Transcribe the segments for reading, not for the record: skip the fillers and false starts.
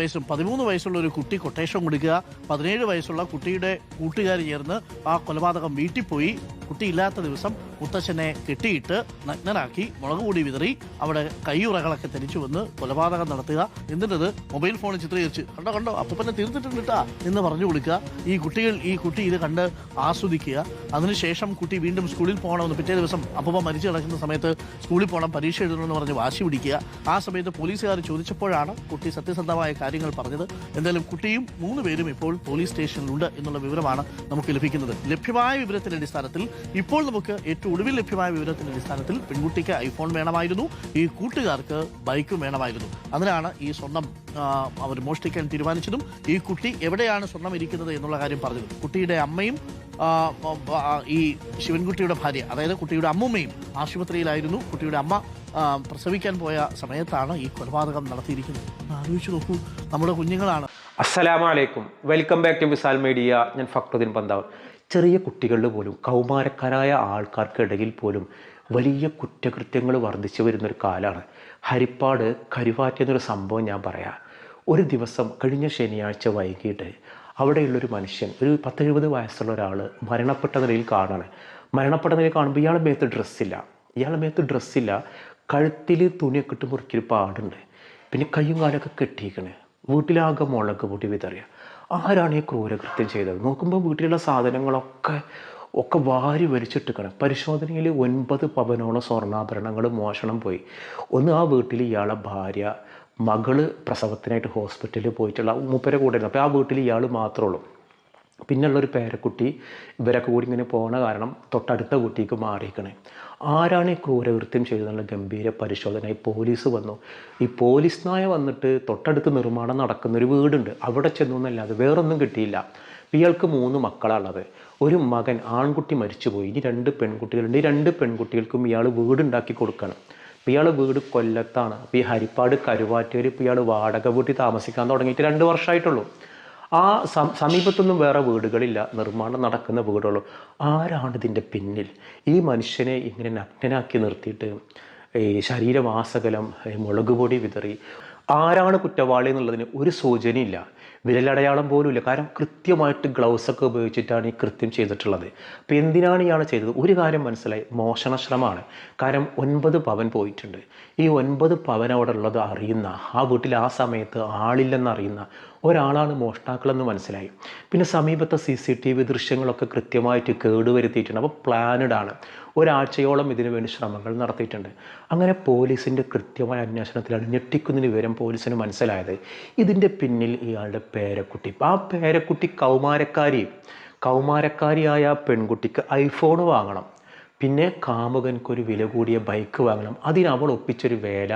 വയസ്സും 13 വയസ്സുള്ള ഒരു കുട്ടി കൊട്ടേഷൻ കൊടുക്കുക, 17 വയസ്സുള്ള കുട്ടിയുടെ കൂട്ടുകാർ ചേർന്ന് ആ കൊലപാതകം വീട്ടിൽ പോയി, കുട്ടിയില്ലാത്ത ദിവസം മുത്തച്ഛനെ കെട്ടിയിട്ട് നഗ്നനാക്കി മുളക് പൊടി വിതറി അവിടെ കൈയുറകളൊക്കെ തിരിച്ചു വന്ന് കൊലപാതകം നടത്തുക, എന്നിട്ടത് മൊബൈൽ ഫോണിൽ ചിത്രീകരിച്ച് കണ്ടോ അപ്പനെ തീർത്തിട്ടുണ്ട് കേട്ടാ എന്ന് പറഞ്ഞു കൊടുക്കുക. ഈ കുട്ടി ഇത് കണ്ട് ആസ്വദിക്കുക. അതിനുശേഷം കുട്ടി വീണ്ടും സ്കൂളിൽ പോകണമെന്ന്, പിറ്റേ ദിവസം അപ്പൂപ്പ മരിച്ചു കിടക്കുന്ന സമയത്ത് സ്കൂളിൽ പോകണം, പരീക്ഷ എഴുതണമെന്ന് പറഞ്ഞ് വാശി പിടിക്കുക. ആ സമയത്ത് പോലീസുകാർ ചോദിച്ചപ്പോഴാണ് കുട്ടി സത്യസന്ധമായ കാര്യങ്ങൾ പറഞ്ഞത്. എന്തായാലും കുട്ടിയും 3 പേരും ഇപ്പോൾ പോലീസ് സ്റ്റേഷനിലുണ്ട് എന്നുള്ള വിവരമാണ് നമുക്ക് ലഭിക്കുന്നത്. ലഭ്യമായ വിവരത്തിന്റെ അടിസ്ഥാനത്തിൽ ഇപ്പോൾ നമുക്ക് ഏറ്റവും ഒടുവിൽ ലഭ്യമായ വിവരത്തിന്റെ അടിസ്ഥാനത്തിൽ പെൺകുട്ടിക്ക് ഐഫോൺ വേണമായിരുന്നു, ഈ കൂട്ടുകാർക്ക് ബൈക്കും വേണമായിരുന്നു. അതിനാണ് ഈ സ്വർണം അവർ മോഷ്ടിക്കാൻ തീരുമാനിച്ചതും ഈ കുട്ടി എവിടെയാണ് സ്വർണം ഇരിക്കുന്നത് എന്നുള്ള കാര്യം പറഞ്ഞത്. കുട്ടിയുടെ അമ്മയും ഈ ശിവൻകുട്ടിയുടെ ഭാര്യ, അതായത് കുട്ടിയുടെ അമ്മൂമ്മയും ആശുപത്രിയിലായിരുന്നു. കുട്ടിയുടെ അമ്മ പ്രസവിക്കാൻ പോയ സമയത്താണ് ഈ കൊലപാതകം നടത്തിയിരിക്കുന്നത്. ആലോചിച്ച് നോക്കൂ, നമ്മുടെ കുഞ്ഞുങ്ങളാണ്. അസ്സലാമു അലൈക്കും, welcome back to Visal media. ഞാൻ ഫക്രുദ്ദീൻ പന്താവ്. ചെറിയ കുട്ടികളിൽ പോലും കൗമാരക്കാരായ ആൾക്കാർക്കിടയിൽ പോലും വലിയ കുറ്റകൃത്യങ്ങൾ വർദ്ധിച്ചു വരുന്നൊരു കാലമാണ്. ഹരിപ്പാട് കരുവാറ്റ എന്നൊരു സംഭവം ഞാൻ പറയാം. ഒരു ദിവസം കഴിഞ്ഞ ശനിയാഴ്ച വൈകിട്ട് അവിടെയുള്ളൊരു മനുഷ്യൻ, ഒരു 10-70 വയസ്സുള്ള ഒരാൾ മരണപ്പെട്ട നിലയിൽ കാണുമ്പോൾ ഇയാളുടെ മേത്ത് ഡ്രസ്സില്ല, കഴുത്തിൽ തുണിയൊക്കെ ഇട്ട് മുറുക്കിയൊരു പാടുണ്ട്, പിന്നെ കയ്യും കാലൊക്കെ കെട്ടിയിരിക്കണേ, വീട്ടിലാകെ മുളക് പൊടി വിതറിയ. ആരാണ് ഈ ക്രൂരകൃത്യം ചെയ്തത്? നോക്കുമ്പോൾ വീട്ടിലുള്ള സാധനങ്ങളൊക്കെ വാരി വലിച്ചിട്ടിക്കണം. പരിശോധനയിൽ 9 പവനോളം സ്വർണ്ണാഭരണങ്ങൾ മോഷണം പോയി. ഒന്ന് ആ വീട്ടിൽ ഇയാളെ ഭാര്യ, മകള് പ്രസവത്തിനായിട്ട് ഹോസ്പിറ്റലിൽ പോയിട്ടുള്ള മൂപ്പരെ കൂടെ ആയിരുന്നു. അപ്പോൾ ആ വീട്ടിൽ ഇയാൾ മാത്രമേ ഉള്ളൂ. പിന്നുള്ളൊരു പേരക്കുട്ടി. ഇവരൊക്കെ കൂടി ഇങ്ങനെ പോകുന്ന കാരണം തൊട്ടടുത്ത കുട്ടിക്ക് മാറിയിരിക്കണേ. ആരാണ് ഈ ക്രൂരകൃത്യം ചെയ്തതെന്നുള്ള ഗംഭീര പരിശോധനയായി പോലീസ് വന്നു. ഈ പോലീസ് നായ വന്നിട്ട് തൊട്ടടുത്ത് നിർമ്മാണം നടക്കുന്നൊരു വീടുണ്ട്, അവിടെ ചെന്നു എന്നല്ലാതെ വേറൊന്നും കിട്ടിയില്ല. ഇയാൾക്ക് 3 മക്കളാണുള്ളത്. ഒരു മകൻ, ആൺകുട്ടി മരിച്ചുപോയി. ഇനി 2 പെൺകുട്ടികളുണ്ട്. ഈ 2 പെൺകുട്ടികൾക്കും ഇയാൾ വീടുണ്ടാക്കി കൊടുക്കണം. അപ്പോൾ ഇയാൾ വീട് കൊല്ലത്താണ്. അപ്പോൾ ഈ ഹരിപ്പാട് കരുവാറ്റയിൽ ഇപ്പോൾ ഇയാൾ വാടക വീട്ടിൽ താമസിക്കാൻ തുടങ്ങിയിട്ട് 2 വർഷമായിട്ടുള്ളൂ. ആ സമീപത്തൊന്നും വേറെ വീടുകളില്ല, നിർമ്മാണം നടക്കുന്ന വീടുള്ളൂ. ആരാണ് ഇതിൻ്റെ പിന്നിൽ? ഈ മനുഷ്യനെ ഇങ്ങനെ നഗ്നനാക്കി നിർത്തിയിട്ട് ഈ ശരീരമാസകലം മുളക് പൊടി വിതറി ആരാണ് കുറ്റവാളി എന്നുള്ളതിന് ഒരു സൂചനയില്ല, വിരലടയാളം പോലും ഇല്ല. കാരണം കൃത്യമായിട്ട് ഗ്ലൗസൊക്കെ ഉപയോഗിച്ചിട്ടാണ് ഈ കൃത്യം ചെയ്തിട്ടുള്ളത്. അപ്പോൾ എന്തിനാണ് ഇയാൾ ചെയ്തത്? ഒരു കാര്യം മനസ്സിലായി, മോഷണ ശ്രമമാണ്. കാരണം 9 പവൻ പോയിട്ടുണ്ട്. ഈ 9 പവൻ അവിടെ ഉള്ളത് അറിയുന്ന, ആ വീട്ടിൽ ആ സമയത്ത് ആളില്ലെന്നറിയുന്ന ഒരാളാണ് മോഷ്ടാക്കളെന്ന് മനസ്സിലായി. പിന്നെ സമീപത്തെ CCTV ദൃശ്യങ്ങളൊക്കെ കൃത്യമായിട്ട് കേടുവരുത്തിയിട്ടുണ്ട്. അപ്പോൾ പ്ലാനഡ് ആണ്. ഒരാഴ്ചയോളം ഇതിനു വേണ്ടി ശ്രമങ്ങൾ നടത്തിയിട്ടുണ്ട്. അങ്ങനെ പോലീസിൻ്റെ കൃത്യമായ അന്വേഷണത്തിലാണ് ഞെട്ടിക്കുന്നതിന് വിവരം പോലീസിന് മനസ്സിലായത്. ഇതിൻ്റെ പിന്നിൽ ഇയാളുടെ പേരക്കുട്ടി. ആ പേരക്കുട്ടി കൗമാരക്കാരിയായ പെൺകുട്ടിക്ക് ഐഫോൺ വാങ്ങണം, പിന്നെ കാമുകൻക്കൊരു വില കൂടിയ ബൈക്ക് വാങ്ങണം. അതിനവൾ ഒപ്പിച്ചൊരു വേല,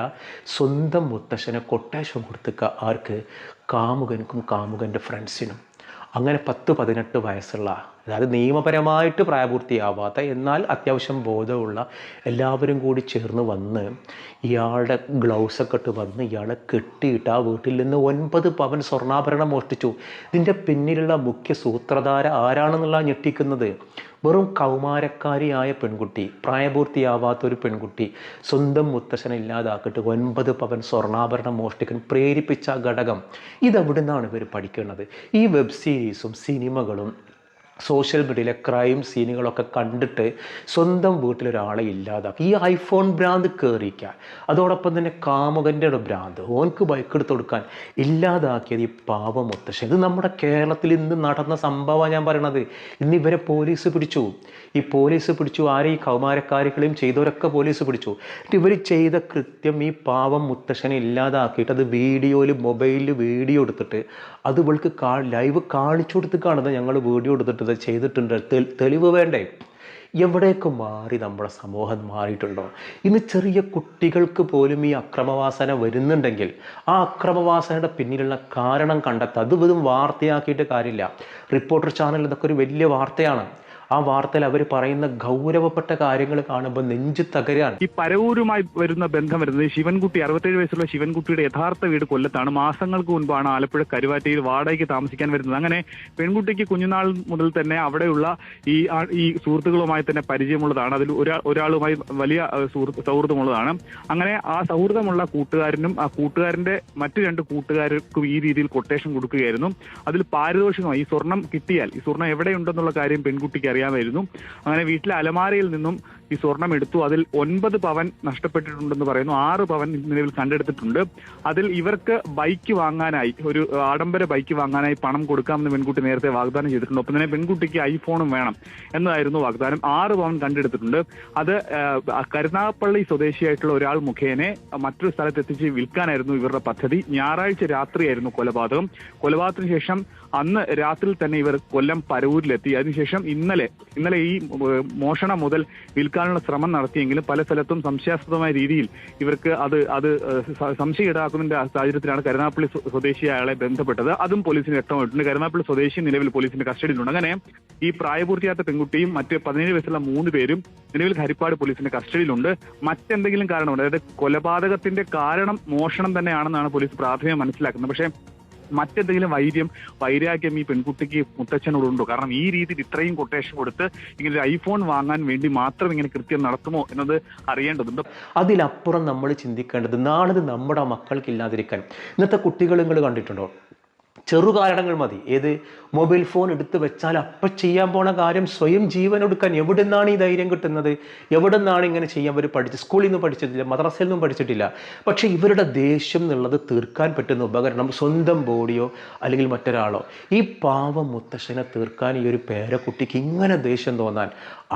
സ്വന്തം മുത്തശ്ശനെ കൊട്ടേഷൻ കൊടുത്തുക. ആർക്ക്? കാമുകൻക്കും കാമുകൻ്റെ ഫ്രണ്ട്സിനും. അങ്ങനെ 10-18 വയസ്സുള്ള, അതായത് നിയമപരമായിട്ട് പ്രായപൂർത്തിയാവാത്ത എന്നാൽ അത്യാവശ്യം ബോധമുള്ള എല്ലാവരും കൂടി ചേർന്ന് വന്ന് ഇയാളുടെ ഗ്ലൗസൊക്കെ ഇട്ട് വന്ന് ഇയാളെ കെട്ടിയിട്ട് ആ വീട്ടിൽ നിന്ന് 9 പവൻ സ്വർണ്ണാഭരണം മോഷ്ടിച്ചു. ഇതിൻ്റെ പിന്നിലുള്ള മുഖ്യ സൂത്രധാര ആരാണെന്നുള്ള ഞെട്ടിക്കുന്നത്. വെറും കൗമാരക്കാരിയായ പെൺകുട്ടി, പ്രായപൂർത്തിയാവാത്തൊരു പെൺകുട്ടി സ്വന്തം മുത്തശ്ശനെ ഇല്ലാതാക്കിയിട്ട് 9 പവൻ സ്വർണ്ണാഭരണം മോഷ്ടിക്കാൻ പ്രേരിപ്പിച്ച ഘടകം. ഇതെവിടെ നിന്നാണ് ഇവർ പഠിക്കുന്നത്? ഈ വെബ് സീരീസും സിനിമകളും സോഷ്യൽ മീഡിയയിലെ ക്രൈം സീനുകളൊക്കെ കണ്ടിട്ട് സ്വന്തം വീട്ടിലൊരാളെ ഇല്ലാതാക്കി. ഈ ഐഫോൺ ഭ്രാന്ത് കയറിക്കുക, അതോടൊപ്പം തന്നെ കാമുകൻ്റെ ഭ്രാന്ത്, ഓൻക്ക് ബൈക്ക് എടുത്ത് കൊടുക്കാൻ ഇല്ലാതാക്കിയത് ഈ പാവം മുത്തശ്ശൻ. ഇത് നമ്മുടെ കേരളത്തിൽ ഇന്ന് നടന്ന സംഭവമാണ് ഞാൻ പറയണത്. ഇന്ന് ഇവരെ പോലീസ് പിടിച്ചു. ഈ പോലീസ് പിടിച്ചു ആരെ? ഈ കൗമാരക്കാരികളെയും ചെയ്തവരൊക്കെ പോലീസ് പിടിച്ചു. ഇവർ ചെയ്ത കൃത്യം ഈ പാവം മുത്തശ്ശനെ ഇല്ലാതാക്കിയിട്ട് അത് വീഡിയോയിൽ, മൊബൈലിൽ വീഡിയോ എടുത്തിട്ട് അത് ഇവൾക്ക് ലൈവ് കാണിച്ചു കൊടുത്ത് കാണുന്നത്. ഞങ്ങൾ വീഡിയോ എടുത്തിട്ട് ചെയ്തിട്ടുണ്ട്, തെളിവ് വേണ്ടേ? എവിടേക്ക് മാറി നമ്മുടെ സമൂഹം മാറിയിട്ടുണ്ടോ? ഇന്ന് ചെറിയ കുട്ടികൾക്ക് പോലും ഈ അക്രമവാസന വരുന്നുണ്ടെങ്കിൽ ആ അക്രമവാസനയുടെ പിന്നിലുള്ള കാരണം കണ്ടെത്തുക. അത് വെറും വാർത്തയാക്കിയിട്ട് കാര്യമില്ല. റിപ്പോർട്ടർ ചാനൽ ഇതൊക്കെ ഒരു വലിയ വാർത്തയാണ്. ആ വാർത്തയിൽ അവർ പറയുന്ന ഗൗരവപ്പെട്ട കാര്യങ്ങൾ കാണുമ്പോൾ നെഞ്ചു തകരാണ്. ഈ പരവൂരുമായി വരുന്ന ബന്ധം വരുന്നത് ശിവൻകുട്ടി, 67 വയസ്സുള്ള ശിവൻകുട്ടിയുടെ യഥാർത്ഥ വീട് കൊല്ലത്താണ്. മാസങ്ങൾക്ക് മുൻപാണ് ആലപ്പുഴ കരുവാറ്റയിൽ വാടകയ്ക്ക് താമസിക്കാൻ വരുന്നത്. അങ്ങനെ പെൺകുട്ടിക്ക് കുഞ്ഞുനാൾ മുതൽ തന്നെ അവിടെയുള്ള ഈ സുഹൃത്തുക്കളുമായി തന്നെ പരിചയമുള്ളതാണ്. അതിൽ ഒരാളുമായി വലിയ സൗഹൃദമുള്ളതാണ്. അങ്ങനെ ആ സൗഹൃദമുള്ള കൂട്ടുകാരനും ആ കൂട്ടുകാരന്റെ മറ്റു 2 കൂട്ടുകാർക്കും ഈ രീതിയിൽ കൊട്ടേഷൻ കൊടുക്കുകയായിരുന്നു. അതിൽ പാരിതോഷികമായി ഈ സ്വർണം കിട്ടിയാൽ ഈ സ്വർണം എവിടെയുണ്ടെന്നുള്ള കാര്യം പെൺകുട്ടിക്ക് അറിയാമായിരുന്നു. അങ്ങനെ വീട്ടിലെ അലമാരയിൽ നിന്നും ഈ സ്വർണം എടുത്തു. അതിൽ 9 പവൻ നഷ്ടപ്പെട്ടിട്ടുണ്ടെന്ന് പറയുന്നു. 6 പവൻ നിലവിൽ കണ്ടെടുത്തിട്ടുണ്ട്. അതിൽ ഇവർക്ക് ബൈക്ക് വാങ്ങാനായി, ഒരു ആഡംബര ബൈക്ക് വാങ്ങാനായി പണം കൊടുക്കാമെന്ന് പെൺകുട്ടി നേരത്തെ വാഗ്ദാനം ചെയ്തിട്ടുണ്ട്. ഒപ്പം തന്നെ പെൺകുട്ടിക്ക് ഐഫോണും വേണം എന്നതായിരുന്നു വാഗ്ദാനം. 6 പവൻ കണ്ടെടുത്തിട്ടുണ്ട്. അത് കരുനാഗപ്പള്ളി സ്വദേശിയായിട്ടുള്ള ഒരാൾ മുഖേന മറ്റൊരു സ്ഥലത്ത് എത്തിച്ച് വിൽക്കാനായിരുന്നു ഇവരുടെ പദ്ധതി. ഞായറാഴ്ച രാത്രിയായിരുന്നു കൊലപാതകം. കൊലപാതകത്തിന് ശേഷം അന്ന് രാത്രിയിൽ തന്നെ ഇവർ കൊല്ലം പരവൂരിലെത്തി. അതിനുശേഷം ഇന്നലെ ഈ മോഷണം മുതൽ വിൽക്കാനുള്ള ശ്രമം നടത്തിയെങ്കിലും പല സ്ഥലത്തും സംശയാസ്പദമായ രീതിയിൽ ഇവർക്ക് അത് സംശയം ഈടാക്കുന്നതിന്റെ സാഹചര്യത്തിലാണ് കരുനാഗപ്പള്ളി സ്വദേശിയായ ആളെ ബന്ധപ്പെട്ടത്. അതും പോലീസിന് വ്യക്തമായിട്ടുണ്ട്. കരുനാഗപ്പള്ളി സ്വദേശി നിലവിൽ പോലീസിന്റെ കസ്റ്റഡിയിലുണ്ട്. അങ്ങനെ ഈ പ്രായപൂർത്തിയാത്ത പെൺകുട്ടിയും മറ്റ് 17 വയസ്സുള്ള 3 പേരും നിലവിൽ ഹരിപ്പാട് പോലീസിന്റെ കസ്റ്റഡിയിലുണ്ട്. മറ്റെന്തെങ്കിലും കാരണമുണ്ട്, അതായത് കൊലപാതകത്തിന്റെ കാരണം മോഷണം തന്നെയാണെന്നാണ് പോലീസ് പ്രാഥമികം മനസ്സിലാക്കുന്നത്. പക്ഷേ മറ്റെന്തെങ്കിലും വൈരാഗ്യം ഈ പെൺകുട്ടിക്ക് മുത്തച്ഛനോടുണ്ടോ? കാരണം ഈ രീതിയിൽ ഇത്രയും കൊട്ടേഷൻ കൊടുത്ത് ഇങ്ങനെ ഒരു ഐഫോൺ വാങ്ങാൻ വേണ്ടി മാത്രം ഇങ്ങനെ കൃത്യം നടത്തുമോ എന്നത് അറിയേണ്ടതുണ്ട്. അതിലപ്പുറം നമ്മൾ ചിന്തിക്കേണ്ടത്, നാളെ നമ്മുടെ മക്കൾക്ക് ഇല്ലാതിരിക്കാൻ ഇന്നത്തെ കുട്ടികൾ നിങ്ങൾ കണ്ടിട്ടുണ്ടോ? ചെറുകാരണങ്ങൾ മതി. ഏത് മൊബൈൽ ഫോൺ എടുത്ത് വെച്ചാൽ അപ്പം ചെയ്യാൻ പോണ കാര്യം സ്വയം ജീവൻ എടുക്കാൻ എവിടെ നിന്നാണ് ഈ ധൈര്യം കിട്ടുന്നത്? എവിടെ നിന്നാണ് ഇങ്ങനെ ചെയ്യാൻ? അവർ സ്കൂളിൽ നിന്നും പഠിച്ചിട്ടില്ല, മദ്രസയിൽ നിന്നും പഠിച്ചിട്ടില്ല. പക്ഷേ ഇവരുടെ ദേഷ്യം എന്നുള്ളത് തീർക്കാൻ പറ്റുന്ന ഉപകരണം സ്വന്തം ബോഡിയോ അല്ലെങ്കിൽ മറ്റൊരാളോ. ഈ പാവം മുത്തശ്ശനെ തീർക്കാൻ ഈ ഒരു പേരക്കുട്ടിക്ക് ഇങ്ങനെ ദേഷ്യം തോന്നാൻ,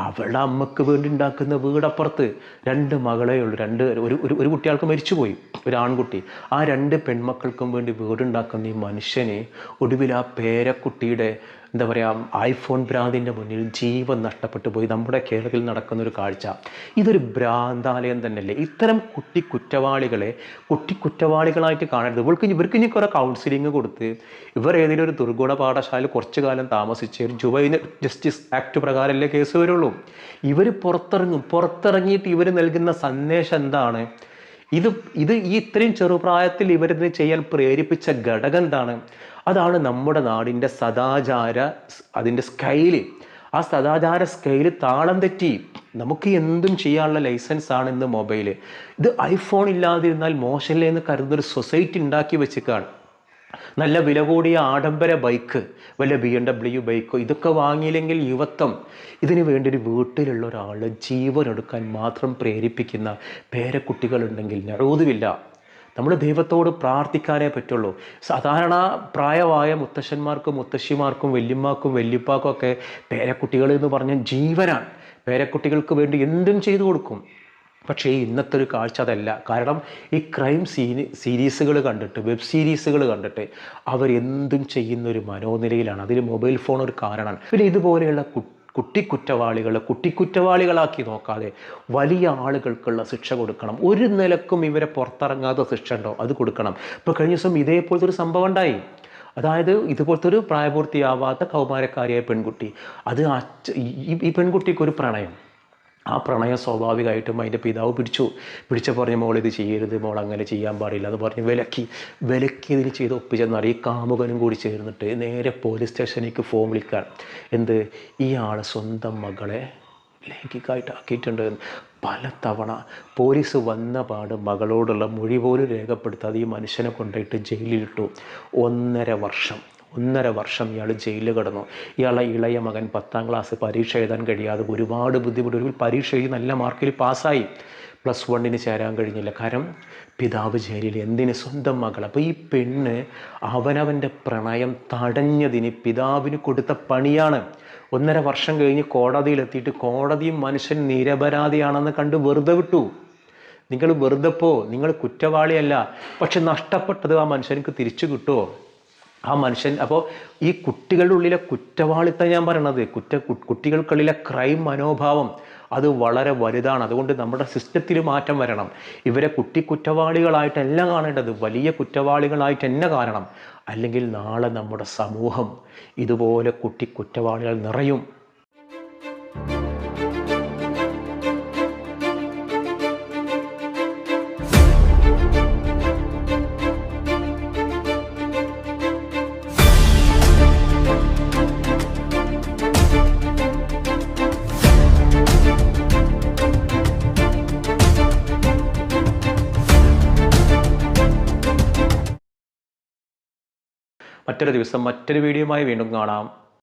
അവളുടെ അമ്മക്ക് വേണ്ടി ഉണ്ടാക്കുന്ന വീടപ്പുറത്ത് 2 മകളേ ഉള്ളൂ. ഒരു കുട്ടികൾക്ക് മരിച്ചുപോയി, ഒരു ആൺകുട്ടി. ആ 2 പെൺമക്കൾക്കും വേണ്ടി വീടുണ്ടാക്കുന്ന ഈ മനുഷ്യന് ഒടുവിൽ ആ പേരക്കുട്ടിയുടെ എന്താ പറയുക ഐഫോൺ ഭ്രാന്തിൻ്റെ മുന്നിൽ ജീവൻ നഷ്ടപ്പെട്ടു പോയി. നമ്മുടെ കേരളത്തിൽ നടക്കുന്ന ഒരു കാഴ്ച, ഇതൊരു ഭ്രാന്താലയം തന്നെയല്ലേ? ഇത്തരം കുറ്റവാളികളായിട്ട് കാണരുത്. ഇവർക്ക് ഇനി കുറേ കൗൺസിലിംഗ് കൊടുത്ത് ഇവർ ഏതെങ്കിലും ഒരു ദുർഗുണ പാഠശാലയിൽ കുറച്ചു കാലം താമസിച്ച് ഒരു ജുവൈനൽ ജസ്റ്റിസ് ആക്ട് പ്രകാരമല്ലേ കേസ് വരുള്ളൂ. ഇവർ പുറത്തിറങ്ങിയിട്ട് ഇവർ നൽകുന്ന സന്ദേശം എന്താണ്? ഇത് ഈ ഇത്രയും ചെറുപ്രായത്തിൽ ഇവരിത് ചെയ്യാൻ പ്രേരിപ്പിച്ച ഘടകം എന്താണ്? അതാണ് നമ്മുടെ നാടിൻ്റെ അതിൻ്റെ സ്കെയില്. ആ സദാചാര സ്കെയില് താളം തെറ്റി. നമുക്ക് എന്തും ചെയ്യാനുള്ള ലൈസൻസ് ആണ് ഇന്ന് മൊബൈല്. ഇത് ഐഫോൺ ഇല്ലാതിരുന്നാൽ മോശമല്ലേ എന്ന് കരുതുന്നൊരു സൊസൈറ്റി ഉണ്ടാക്കി വെച്ചിട്ടാണ്. നല്ല വില കൂടിയ ആഡംബര ബൈക്ക്, വല്ല BMW ബൈക്കോ ഇതൊക്കെ വാങ്ങിയില്ലെങ്കിൽ യുവത്വം. ഇതിനു വേണ്ടി ഒരു വീട്ടിലുള്ള ഒരാളെ ജീവൻ എടുക്കാൻ മാത്രം പ്രേരിപ്പിക്കുന്ന പേരക്കുട്ടികളുണ്ടെങ്കിൽ നഊദുബില്ല, നമ്മൾ ദൈവത്തോട് പ്രാർത്ഥിക്കാനേ പറ്റുള്ളൂ. സാധാരണ പ്രായമായ മുത്തശ്ശന്മാർക്കും മുത്തശ്ശിമാർക്കും വല്യമ്മക്കും വല്യപ്പാക്കും ഒക്കെ പേരക്കുട്ടികൾ എന്ന് പറഞ്ഞാൽ ജീവനാണ്. പേരക്കുട്ടികൾക്ക് വേണ്ടി എന്തും ചെയ്തു കൊടുക്കും. പക്ഷേ ഇന്നത്തെ ഒരു കാഴ്ച അതല്ല. കാരണം ഈ ക്രൈം സീരീസുകൾ കണ്ടിട്ട്, വെബ് സീരീസുകൾ കണ്ടിട്ട് അവരെന്തും ചെയ്യുന്നൊരു മനോനിലയിലാണ്. അതിൽ മൊബൈൽ ഫോൺ ഒരു കാരണമാണ്. പിന്നെ ഇതുപോലെയുള്ള കുട്ടിക്കുറ്റവാളികളാക്കി നോക്കാതെ വലിയ ആളുകൾക്കുള്ള ശിക്ഷ കൊടുക്കണം. ഒരു നിലക്കും ഇവരെ പുറത്തിറങ്ങാത്ത ശിക്ഷ ഉണ്ടോ അത് കൊടുക്കണം. ഇപ്പോൾ കഴിഞ്ഞ ദിവസം ഇതേപോലത്തെ ഒരു സംഭവം ഉണ്ടായി. അതായത് ഇതുപോലത്തെ ഒരു പ്രായപൂർത്തിയാവാത്ത കൗമാരക്കാരിയായ പെൺകുട്ടി, അത് ഈ പെൺകുട്ടിക്കൊരു പ്രണയം. ആ പ്രണയം സ്വാഭാവികമായിട്ടും അതിൻ്റെ പിതാവ് പിടിച്ച പറഞ്ഞ മോൾ ഇത് ചെയ്യരുത്, മോൾ അങ്ങനെ ചെയ്യാൻ പാടില്ല എന്ന് പറഞ്ഞ് വിലക്കി ഇതിന് ചെയ്ത് ഒപ്പിച്ചെന്നാൽ ഈ കാമുകനും കൂടി ചേർന്നിട്ട് നേരെ പോലീസ് സ്റ്റേഷനിലേക്ക് ഫോൺ വിളിക്കാൻ. ഇയാളെ സ്വന്തം മകളെ ലൈംഗികമായിട്ടാക്കിയിട്ടുണ്ട്. പലതവണ പോലീസ് വന്ന പാട് മകളോടുള്ള മൊഴി പോലും രേഖപ്പെടുത്താതെ ഈ മനുഷ്യനെ കൊണ്ടുപോയിട്ട് ജയിലിലിട്ടു. 1.5 വർഷം ഇയാൾ ജയിലിൽ കിടന്നു. ഇയാളെ ഇളയ മകൻ 10ാം ക്ലാസ് പരീക്ഷ എഴുതാൻ കഴിയാതെ ഒരുപാട് ബുദ്ധിമുട്ട്. ഒരു പരീക്ഷ എഴുതി നല്ല മാർക്കിൽ പാസ്സായി. +1 ചേരാൻ കഴിഞ്ഞില്ല. കാരണം പിതാവ് ജയിലിൽ. എന്തിന്? സ്വന്തം മകൾ. അപ്പോൾ ഈ പെണ്ണ് അവനവൻ്റെ പ്രണയം തടഞ്ഞതിന് പിതാവിന് കൊടുത്ത പണിയാണ്. 1.5 വർഷം കഴിഞ്ഞ് കോടതിയിലെത്തിയിട്ട് കോടതിയും മനുഷ്യൻ നിരപരാധിയാണെന്ന് കണ്ട് വെറുതെ വിട്ടു. നിങ്ങൾ നിങ്ങൾ കുറ്റവാളിയല്ല. പക്ഷെ നഷ്ടപ്പെട്ടത് ആ മനുഷ്യർക്ക് തിരിച്ചു കിട്ടുമോ? ആ മനുഷ്യൻ. അപ്പോൾ ഈ കുട്ടികളുടെ ഉള്ളിലെ കുറ്റവാളിത്തം ഞാൻ പറയണത്, കുട്ടികൾക്കുള്ളിലെ ക്രൈം മനോഭാവം അത് വളരെ വലുതാണ്. അതുകൊണ്ട് നമ്മുടെ സിസ്റ്റത്തിൽ മാറ്റം വരണം. ഇവരെ കുറ്റവാളികളായിട്ടല്ല കാണേണ്ടത്, വലിയ കുറ്റവാളികളായിട്ട് തന്നെ കാണണം. അല്ലെങ്കിൽ നാളെ നമ്മുടെ സമൂഹം ഇതുപോലെ കുറ്റവാളികൾ നിറയും. മറ്റൊരു ദിവസം മറ്റൊരു വീഡിയോയുമായി വീണ്ടും കാണാം.